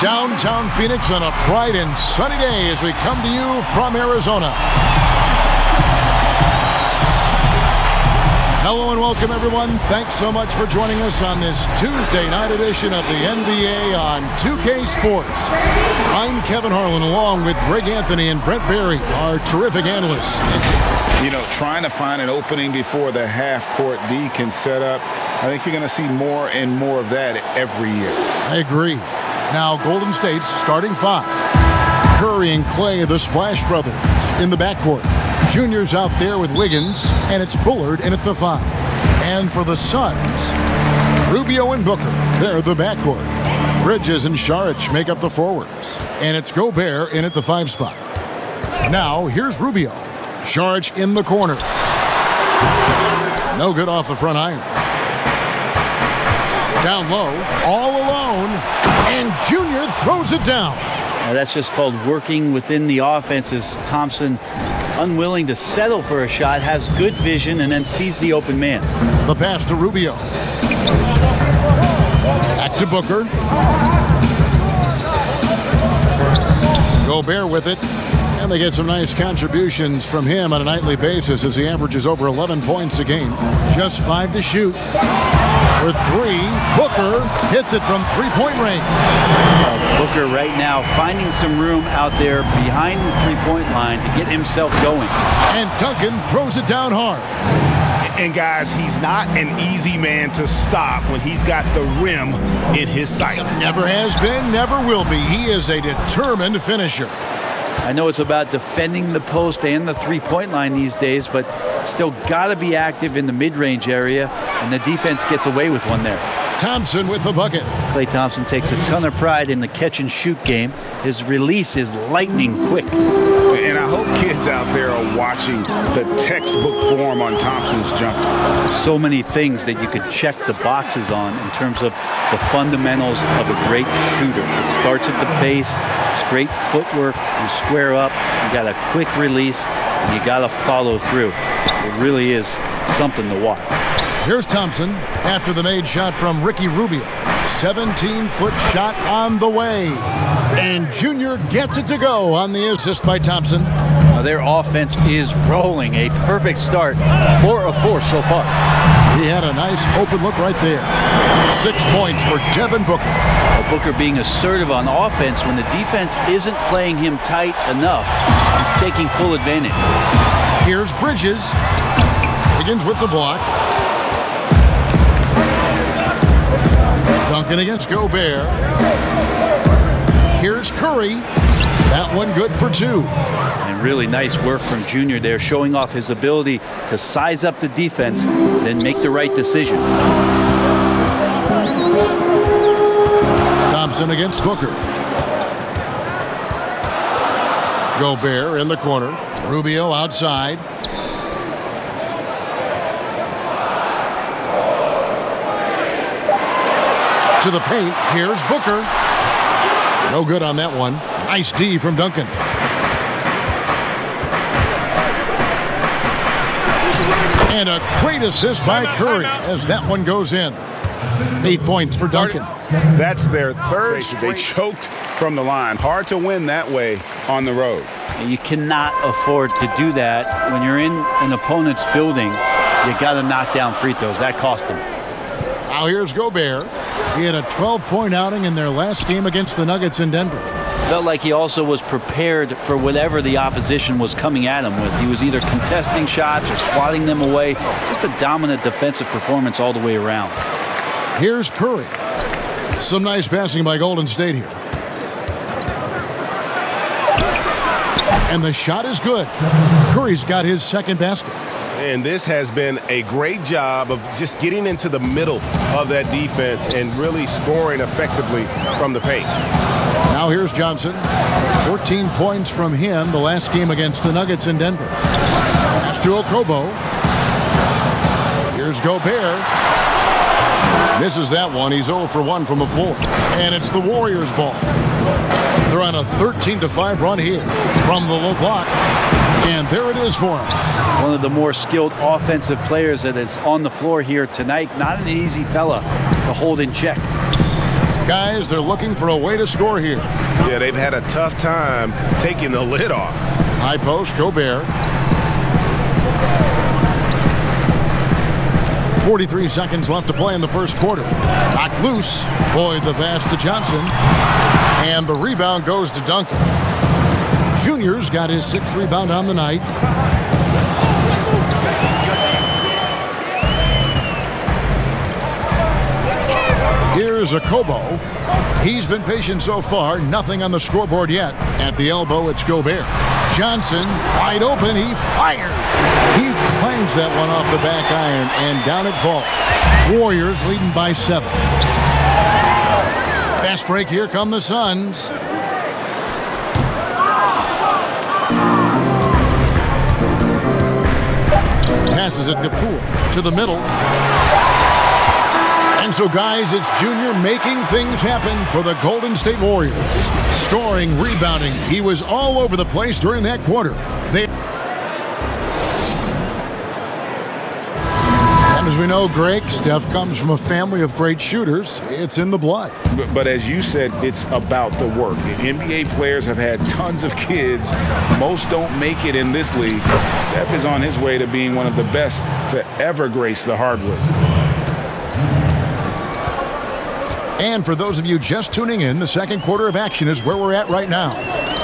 downtown Phoenix on a bright and sunny day as we come to you from Arizona. Hello and welcome, everyone. Thanks so much for joining us on this Tuesday night edition of the NBA on 2K Sports. I'm Kevin Harlan, along with Greg Anthony and Brent Barry, our terrific analysts. You know, trying to find an opening before the half-court D can set up. I think you're going to see more and more of that every year. I agree. Now, Golden State's starting five. Curry and Clay, the Splash Brothers, in the backcourt. Junior's out there with Wiggins, and it's Bullard in at the five. And for the Suns, Rubio and Booker, they're the backcourt. Bridges and Saric make up the forwards. And it's Gobert in at the five spot. Now, here's Rubio. Saric in the corner. No good off the front iron. Down low, all alone, and Junior throws it down. Now that's just called working within the offense as Thompson, unwilling to settle for a shot, has good vision, and then sees the open man. The pass to Rubio. Back to Booker. Gobert with it. And they get some nice contributions from him on a nightly basis as he averages over 11 points a game. Just 5 to shoot. For 3, Booker hits it from three-point range. Booker right now finding some room out there behind the three-point line to get himself going. And Duncan throws it down hard. And guys, he's not an easy man to stop when he's got the rim in his sights. Never has been, never will be. He is a determined finisher. I know it's about defending the post and the three-point line these days, but still got to be active in the mid-range area, and the defense gets away with one there. Thompson with the bucket. Klay Thompson takes a ton of pride in the catch-and-shoot game. His release is lightning quick. And I hope kids out there are watching the textbook form on Thompson's jumper. So many things that you could check the boxes on in terms of the fundamentals of a great shooter. It starts at the base. It's great footwork. You square up. You got a quick release, and you got to follow through. It really is something to watch. Here's Thompson after the made shot from Ricky Rubio. 17-foot shot on the way. And Junior gets it to go on the assist by Thompson. Now their offense is rolling. A perfect start. 4 of 4 so far. He had a nice open look right there. 6 points for Devin Booker. Booker being assertive on offense when the defense isn't playing him tight enough. He's taking full advantage. Here's Bridges. Begins with the block. Duncan against Gobert. Here's Curry. That one good for 2. And really nice work from Junior there, showing off his ability to size up the defense, then make the right decision. Thompson against Booker. Gobert in the corner. Rubio outside. To the paint. Here's Booker. No good on that one. Nice D from Duncan. And a great assist by Curry as that one goes in. 8 points for Duncan. That's their third. They choked from the line. Hard to win that way on the road. You cannot afford to do that when you're in an opponent's building. You got to knock down free throws. That cost him. Now here's Gobert. He had a 12-point outing in their last game against the Nuggets in Denver. Felt like he also was prepared for whatever the opposition was coming at him with. He was either contesting shots or swatting them away. Just a dominant defensive performance all the way around. Here's Curry. Some nice passing by Golden State here. And the shot is good. Curry's got his second basket. And this has been a great job of just getting into the middle of that defense and really scoring effectively from the paint. Now here's Johnson. 14 points from him the last game against the Nuggets in Denver. Pass to Okobo. Here's Gobert. Misses that one. He's 0 for 1 from the floor. And it's the Warriors' ball. They're on a 13-5 run here from the low block. And there it is for him. One of the more skilled offensive players that is on the floor here tonight. Not an easy fella to hold in check. Guys, they're looking for a way to score here. Yeah, they've had a tough time taking the lid off. High post, Gobert. 43 seconds left to play in the first quarter. Knocked loose. Boyd the pass to Johnson. And the rebound goes to Duncan. Junior's got his 6th rebound on the night. Here's a Kobo. He's been patient so far. Nothing on the scoreboard yet. At the elbow, it's Gobert. Johnson, wide open. He fires. He clangs that one off the back iron, and down it falls. Warriors leading by 7. Fast break. Here come the Suns. Passes it to Poole. To the middle. And so, guys, it's Junior making things happen for the Golden State Warriors. Scoring, rebounding. He was all over the place during that quarter. And as we know, Greg, Steph comes from a family of great shooters. It's in the blood. But as you said, it's about the work. NBA players have had tons of kids. Most don't make it in this league. Steph is on his way to being one of the best to ever grace the hardwood. And for those of you just tuning in, the second quarter of action is where we're at right now.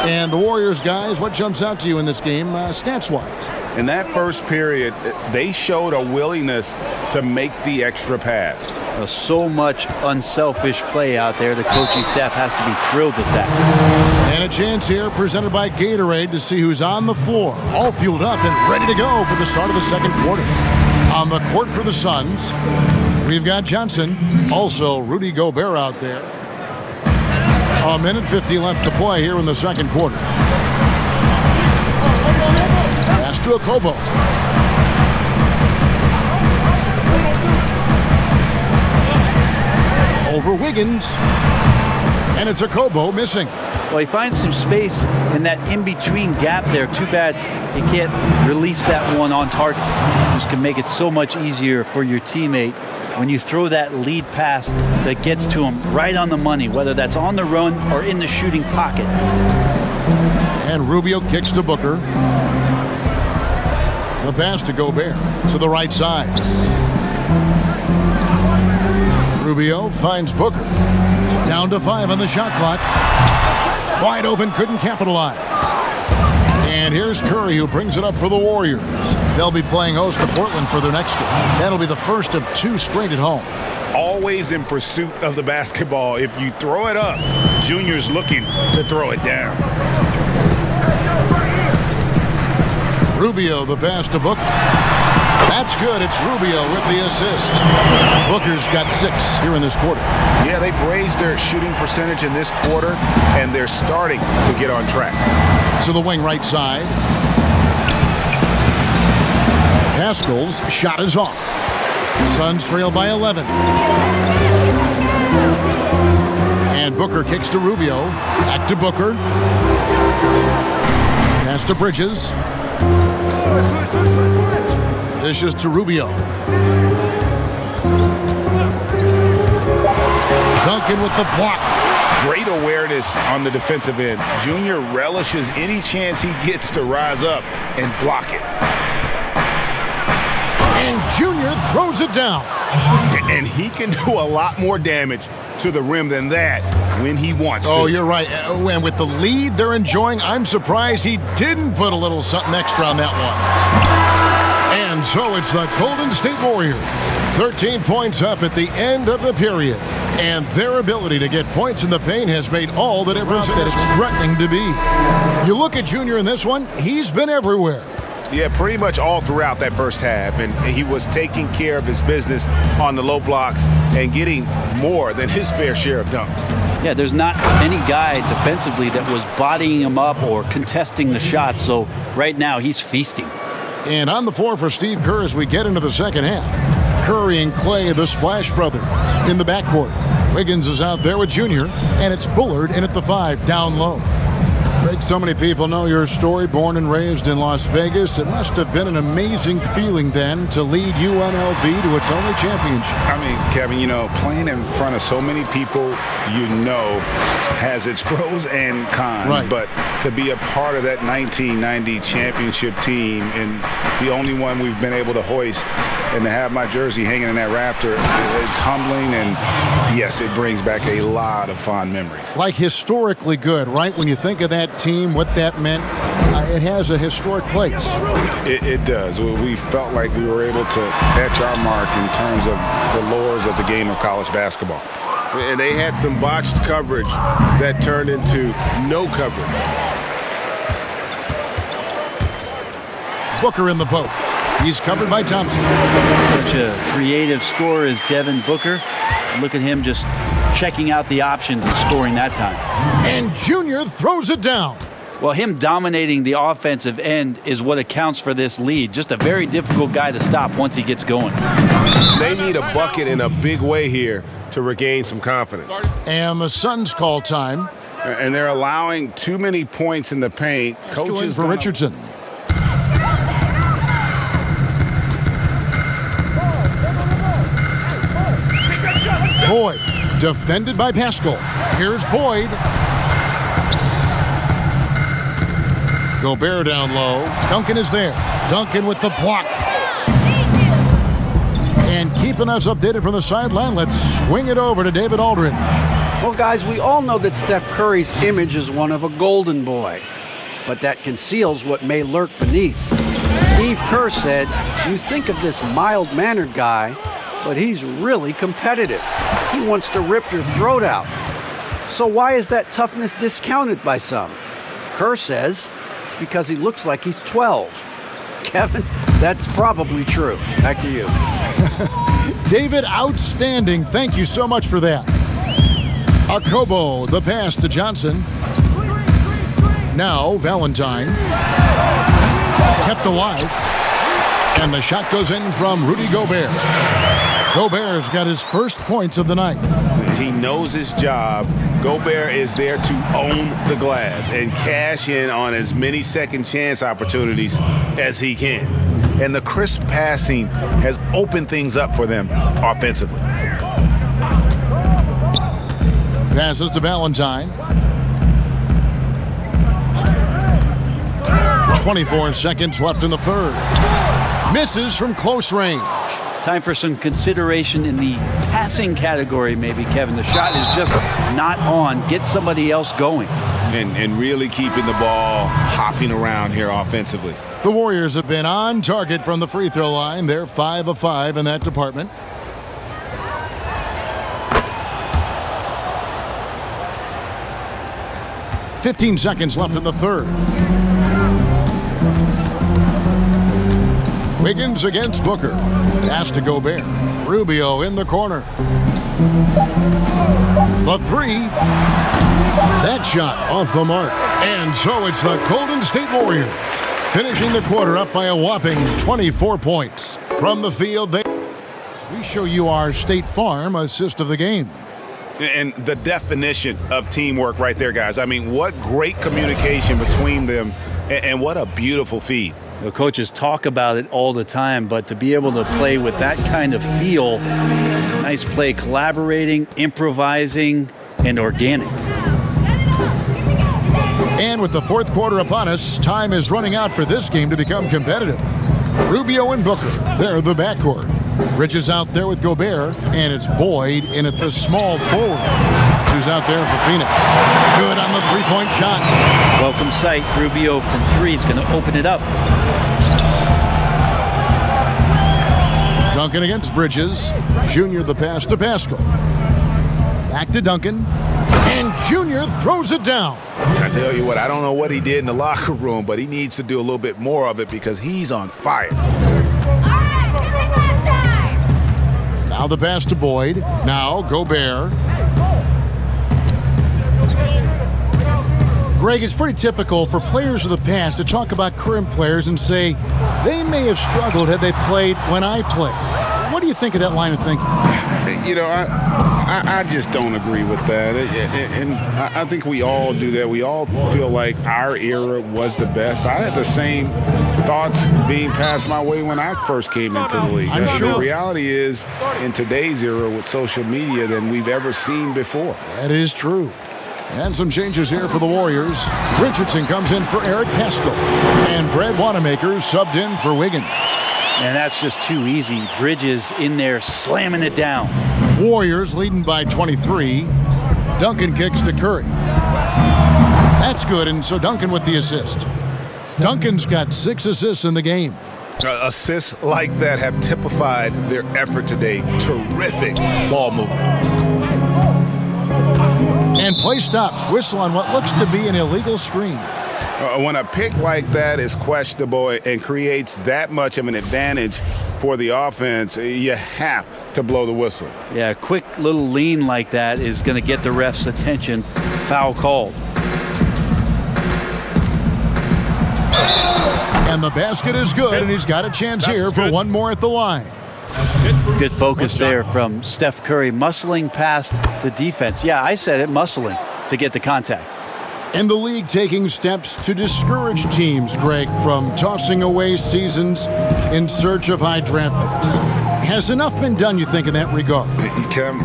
And the Warriors, guys, what jumps out to you in this game stats-wise? In that first period, they showed a willingness to make the extra pass. So much unselfish play out there. The coaching staff has to be thrilled with that. And a chance here presented by Gatorade to see who's on the floor, all fueled up and ready to go for the start of the second quarter. On the court for the Suns, we've got Johnson, also Rudy Gobert out there. A minute 50 left to play here in the second quarter. Pass to Kobo. Over Wiggins. And it's Kobo missing. Well, he finds some space in that in-between gap there. Too bad he can't release that one on target. This can make it so much easier for your teammate when you throw that lead pass that gets to him right on the money, whether that's on the run or in the shooting pocket. And Rubio kicks to Booker. The pass to Gobert to the right side. Rubio finds Booker. Down to 5 on the shot clock. Wide open, couldn't capitalize. And here's Curry, who brings it up for the Warriors. They'll be playing host to Portland for their next game. That'll be the first of 2 straight at home. Always in pursuit of the basketball. If you throw it up, Junior's looking to throw it down. Rubio, the pass to Booker. That's good. It's Rubio with the assist. Booker's got 6 here in this quarter. Yeah, they've raised their shooting percentage in this quarter, and they're starting to get on track. To the wing right side. Haskell's shot is off. Suns trail by 11. And Booker kicks to Rubio. Back to Booker. Pass to Bridges. Dishes to Rubio. Duncan with the block. Great awareness on the defensive end. Junior relishes any chance he gets to rise up and block it. And Junior throws it down. And he can do a lot more damage to the rim than that when he wants to. Oh, you're right. And with the lead they're enjoying, I'm surprised he didn't put a little something extra on that one. And so it's the Golden State Warriors. 13 points up at the end of the period. And their ability to get points in the paint has made all the difference that it's threatening to be. You look at Junior in this one, he's been everywhere. Yeah, pretty much all throughout that first half. And he was taking care of his business on the low blocks and getting more than his fair share of dunks. Yeah, there's not any guy defensively that was bodying him up or contesting the shots. So right now he's feasting. And on the floor for Steve Kerr as we get into the second half. Curry and Clay, the Splash Brothers, in the backcourt. Wiggins is out there with Junior, and it's Bullard in at the 5, down low. Greg, So many people know your story. Born and raised in Las Vegas, it must have been an amazing feeling then to lead UNLV to its only championship. I mean, Kevin, playing in front of so many people has its pros and cons. Right. But to be a part of that 1990 championship team and the only one we've been able to hoist and to have my jersey hanging in that rafter, it's humbling, and yes, it brings back a lot of fond memories. Like historically good, right? When you think of that team, what that meant, it has a historic place. It does. We felt like we were able to etch our mark in terms of the lures of the game of college basketball. And they had some botched coverage that turned into no coverage. Booker in the post. He's covered by Thompson. Such a creative scorer as Devin Booker. Look at him just checking out the options and scoring that time. And Junior throws it down. Well, him dominating the offensive end is what accounts for this lead. Just a very difficult guy to stop once he gets going. They need a bucket in a big way here to regain some confidence. And the Suns call time. And they're allowing too many points in the paint. Coaches for Richardson. Boyd, defended by Pascal. Here's Boyd. Gobert down low. Duncan is there. Duncan with the block. And keeping us updated from the sideline, let's swing it over to David Aldridge. Well, guys, we all know that Steph Curry's image is one of a golden boy, but that conceals what may lurk beneath. Steve Kerr said, "You think of this mild-mannered guy, but he's really competitive. He wants to rip your throat out." So why is that toughness discounted by some? Kerr says it's because he looks like he's 12. Kevin, that's probably true. Back to you. David, outstanding. Thank you so much for that. Akobo, the pass to Johnson. Now Valentine. Kept alive. And the shot goes in from Rudy Gobert. Gobert's got his first points of the night. He knows his job. Gobert is there to own the glass and cash in on as many second chance opportunities as he can. And the crisp passing has opened things up for them offensively. Passes to Valentine. 24 seconds left in the third. Misses from close range. Time for some consideration in the passing category, maybe, Kevin. The shot is just not on. Get somebody else going. And really keeping the ball hopping around here offensively. The Warriors have been on target from the free throw line. They're 5 of 5 in that department. "15 seconds left in the third. Wiggins against Booker. Pass to Gobert. Rubio in the corner. The three. That shot off the mark. And so it's the Golden State Warriors finishing the quarter up by a whopping 24 points. From the field, we show you our State Farm assist of the game. And the definition of teamwork right there, guys. I mean, what great communication between them, and what a beautiful feed. The coaches talk about it all the time, but to be able to play with that kind of feel, nice play, collaborating, improvising, and organic. And with the fourth quarter upon us, time is running out for this game to become competitive. Rubio and Booker, they're the backcourt. Bridges out there with Gobert, and it's Boyd in at the small forward. Who's out there for Phoenix. Good on the three-point shot. Welcome sight. Rubio from three is going to open it up. Duncan against Bridges. Junior the pass to Pascal. Back to Duncan. And Junior throws it down. I tell you what, I don't know what he did in the locker room, but he needs to do a little bit more of it because he's on fire. Now the pass to Boyd. Now Gobert. Greg, it's pretty typical for players of the past to talk about current players and say they may have struggled had they played when I played. What do you think of that line of thinking? You know, I just don't agree with that. And I think we all do that. We all feel like our era was the best. I had the same thoughts being passed my way when I first came into the league. I'm sure. The reality is, in today's era with social media, than we've ever seen before. That is true. And some changes here for the Warriors. Richardson comes in for Eric Pascal. And Brad Wanamaker subbed in for Wiggins. And that's just too easy. Bridges in there slamming it down. Warriors leading by 23. Duncan kicks to Curry. That's good, and so Duncan with the assist. Duncan's got 6 assists in the game. Assists like that have typified their effort today. Terrific ball movement. And play stops. Whistle on what looks to be an illegal screen. When a pick like that is questionable and creates that much of an advantage for the offense, you have to blow the whistle. Yeah, a quick little lean like that is going to get the ref's attention. Foul called. And the basket is good, and he's got a chance here for one more at the line. Good focus there from Steph Curry, muscling past the defense. Yeah, I said it, muscling to get the contact. And the league taking steps to discourage teams, Greg, from tossing away seasons in search of high draft picks. Has enough been done, you think, in that regard?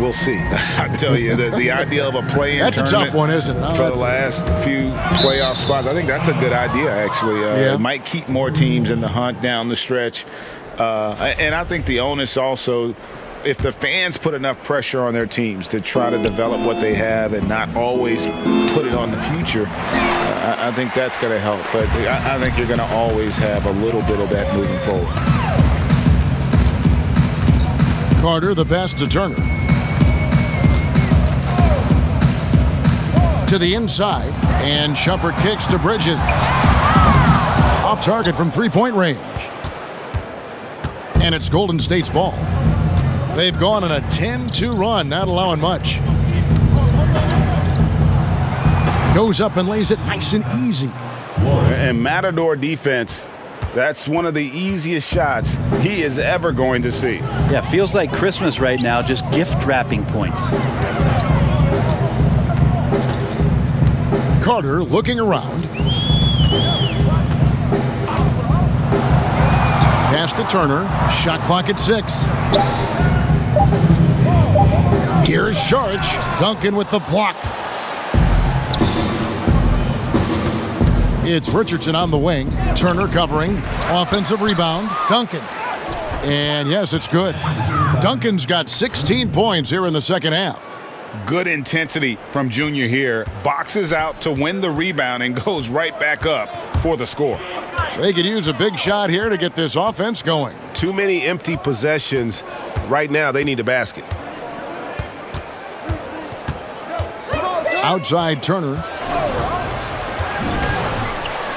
We'll see. I tell you, the idea of a play-in That's a tough one, isn't it? For the last few playoff spots, I think that's a good idea, actually. It might keep more teams in the hunt down the stretch. And I think the onus also, if the fans put enough pressure on their teams to try to develop what they have and not always put it on the future, I think that's going to help. But I think you're going to always have a little bit of that moving forward. Carter, the pass to Turner. To the inside, and Shumpert kicks to Bridges. Off target from three-point range. And it's Golden State's ball. They've gone on a 10-2 run, not allowing much. Goes up and lays it nice and easy. And Matador defense, that's one of the easiest shots he is ever going to see. Yeah, feels like Christmas right now, just gift wrapping points. Carter looking around. Pass to Turner. Shot clock at 6. Here's Sharge. Duncan with the block. It's Richardson on the wing. Turner covering. Offensive rebound. Duncan. And yes, it's good. Duncan's got 16 points here in the second half. Good intensity from Junior here. Boxes out to win the rebound and goes right back up for the score. They could use a big shot here to get this offense going. Too many empty possessions. Right now, they need a basket. Outside Turner.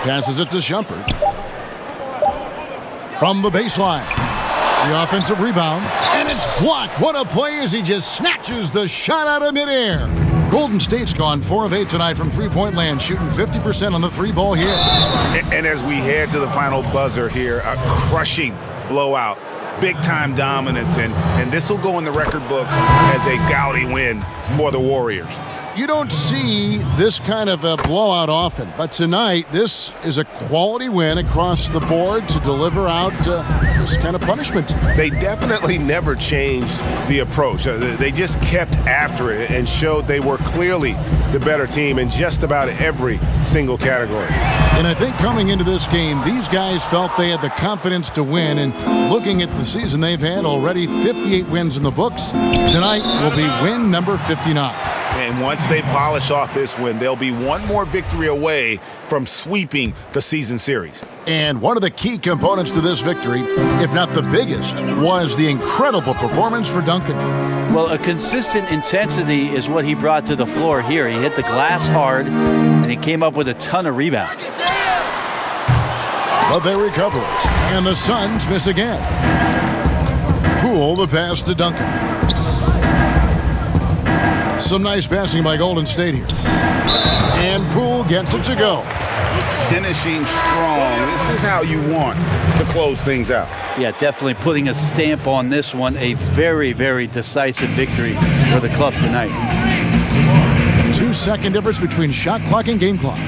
Passes it to Shumpert. From the baseline. The offensive rebound. And it's blocked. What a play as he just snatches the shot out of midair. Golden State's gone 4 of 8 tonight from three-point land, shooting 50% on the three-ball here. And as we head to the final buzzer here, a crushing blowout, big-time dominance, and this will go in the record books as a gaudy win for the Warriors. You don't see this kind of a blowout often, but tonight this is a quality win across the board to deliver out this kind of punishment. They definitely never changed the approach. They just kept after it and showed they were clearly the better team in just about every single category. And I think coming into this game, these guys felt they had the confidence to win, and looking at the season they've had already, 58 wins in the books. Tonight will be win number 59. And once they polish off this win, they'll be one more victory away from sweeping the season series. And one of the key components to this victory, if not the biggest, was the incredible performance for Duncan. Well, a consistent intensity is what he brought to the floor here. He hit the glass hard, and he came up with a ton of rebounds. But they recover it, and the Suns miss again. Poole the pass to Duncan. Some nice passing by Golden State here. And Poole gets it to go. finishing strong. This is how you want to close things out. Yeah, definitely putting a stamp on this one. A very, very decisive victory for the club tonight. 2-second difference between shot clock and game clock.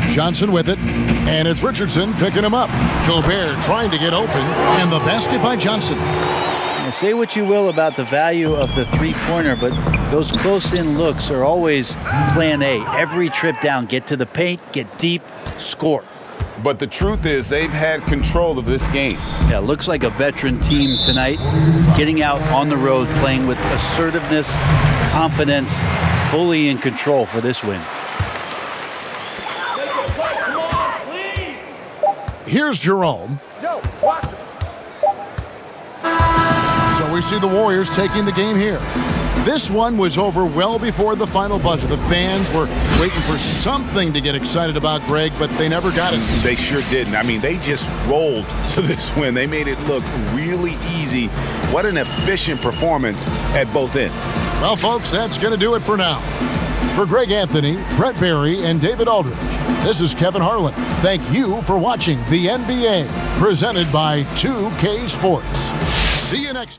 Johnson with it, and it's Richardson picking him up. Gobert trying to get open, and the basket by Johnson. Now, say what you will about the value of the three-pointer, but those close-in looks are always plan A. Every trip down, get to the paint, get deep, score. But the truth is they've had control of this game. Yeah, looks like a veteran team tonight, getting out on the road, playing with assertiveness, confidence, fully in control for this win. Here's Jerome. So we see the Warriors taking the game here. This one was over well before the final buzzer. The fans were waiting for something to get excited about, Greg, but they never got it. They sure didn't. I mean, they just rolled to this win. They made it look really easy. What an efficient performance at both ends. Well, folks, that's going to do it for now. For Greg Anthony, Brett Barry, and David Aldridge, this is Kevin Harlan. Thank you for watching the NBA, presented by 2K Sports. See you next